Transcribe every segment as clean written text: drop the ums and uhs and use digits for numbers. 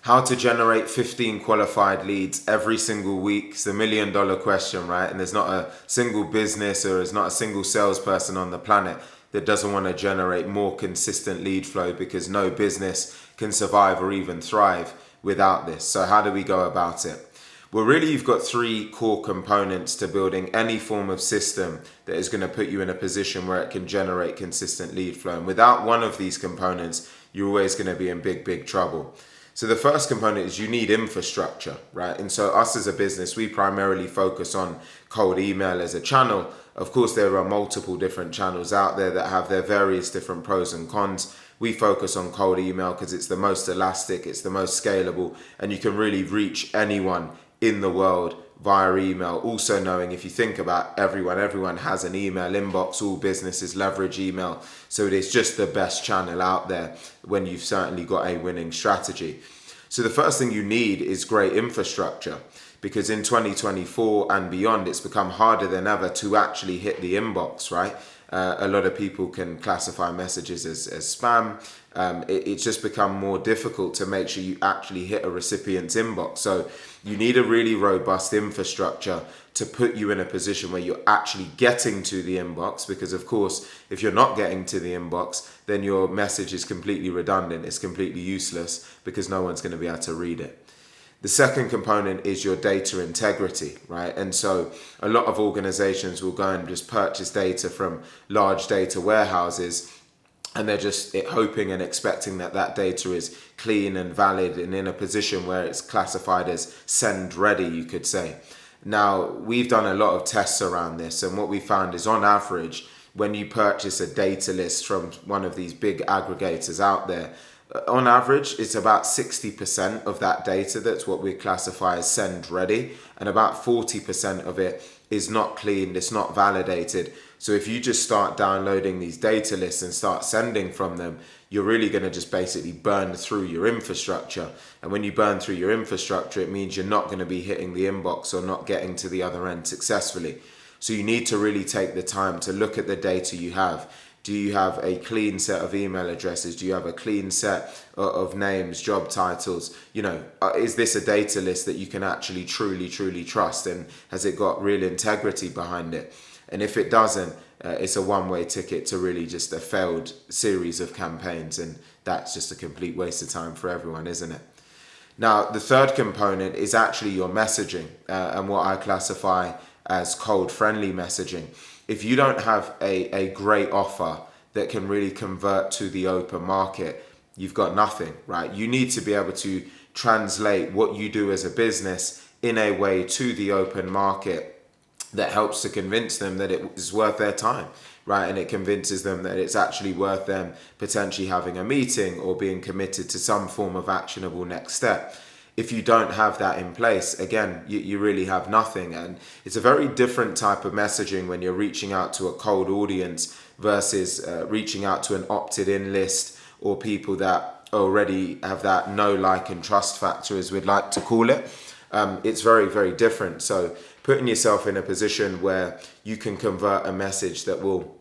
How to generate 15 qualified leads every single week. It's the $1,000,000 question, right? And there's not a single business or there's not a single salesperson on the planet that doesn't want to generate more consistent lead flow, because no business can survive or even thrive without this. So how do we go about it? Well, really, you've got three core components to building any form of system that is going to put you in a position where it can generate consistent lead flow. And without one of these components, you're always going to be in big trouble. So the first component is you need infrastructure, right? And so us as a business, we primarily focus on cold email as a channel. Of course, there are multiple different channels out there that have their various different pros and cons. We focus on cold email because it's the most elastic, it's the most scalable, and you can really reach anyone in the world via email. Also knowing, if you think about everyone has an email inbox, all businesses leverage email. So it is just the best channel out there when you've certainly got a winning strategy. So the first thing you need is great infrastructure, because in 2024 and beyond, it's become harder than ever to actually hit the inbox, right? A lot of people can classify messages as spam. It's just become more difficult to make sure you actually hit a recipient's inbox. So you need a really robust infrastructure to put you in a position where you're actually getting to the inbox, because of course, if you're not getting to the inbox, then your message is completely redundant. It's completely useless because no one's going to be able to read it. The second component is your data integrity, right? And so a lot of organizations will go and just purchase data from large data warehouses, and they're just hoping and expecting that that data is clean and valid and in a position where it's classified as send ready, you could say. Now, we've done a lot of tests around this, and what we found is, on average, when you purchase a data list from one of these big aggregators out there, on average, it's about 60% of that data that's what we classify as send ready, and about 40% of it is not clean, it's not validated. So if you just start downloading these data lists and start sending from them, you're really going to just basically burn through your infrastructure. And when you burn through your infrastructure, it means you're not going to be hitting the inbox or not getting to the other end successfully. So you need to really take the time to look at the data you have. Do you have a clean set of email addresses? Do you have a clean set of names, job titles? Is this a data list that you can actually truly trust? And has it got real integrity behind it? And if it doesn't, it's a one-way ticket to really just a failed series of campaigns. And that's just a complete waste of time for everyone, isn't it? Now, the third component is actually your messaging, and what I classify as cold-friendly messaging. If you don't have a great offer that can really convert to the open market, you've got nothing, right? You need to be able to translate what you do as a business in a way to the open market that helps to convince them that it is worth their time, right? And it convinces them that it's actually worth them potentially having a meeting or being committed to some form of actionable next step. If you don't have that in place, again, you really have nothing. And it's a very different type of messaging when you're reaching out to a cold audience versus reaching out to an opted-in list, or people that already have that know, like, and trust factor, as we'd like to call it. It's very different. So putting yourself in a position where you can convert a message that will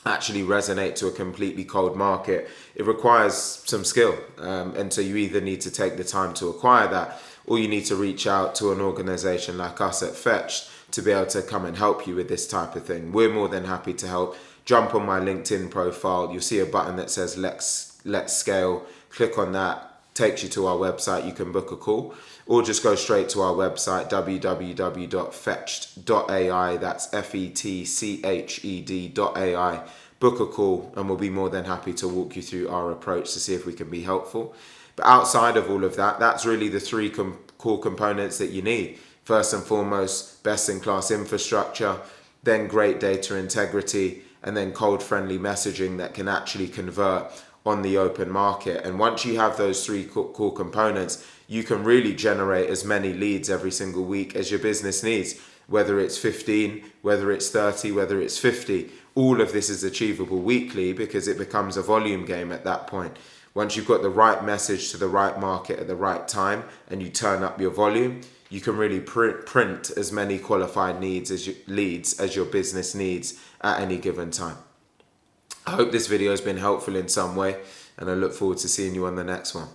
actually resonate to a completely cold market, it requires some skill, and so you either need to take the time to acquire that, or you need to reach out to an organization like us at Fetched to be able to come and help you with this type of thing. We're more than happy to help. Jump on my LinkedIn profile, you'll see a button that says let's scale. Click on that, takes you to our website. You can book a call, or just go straight to our website, www.fetched.ai. That's FETCHED.ai. Book a call, and we'll be more than happy to walk you through our approach to see if we can be helpful. But outside of all of that, that's really the three core components that you need. First and foremost, best-in-class infrastructure, then great data integrity, and then cold-friendly messaging that can actually convert on the open market. And once you have those three core components, you can really generate as many leads every single week as your business needs. Whether it's 15, whether it's 30, whether it's 50, all of this is achievable weekly, because it becomes a volume game at that point. Once you've got the right message to the right market at the right time, and you turn up your volume, you can really print as many qualified leads as your business needs at any given time. I hope this video has been helpful in some way, and I look forward to seeing you on the next one.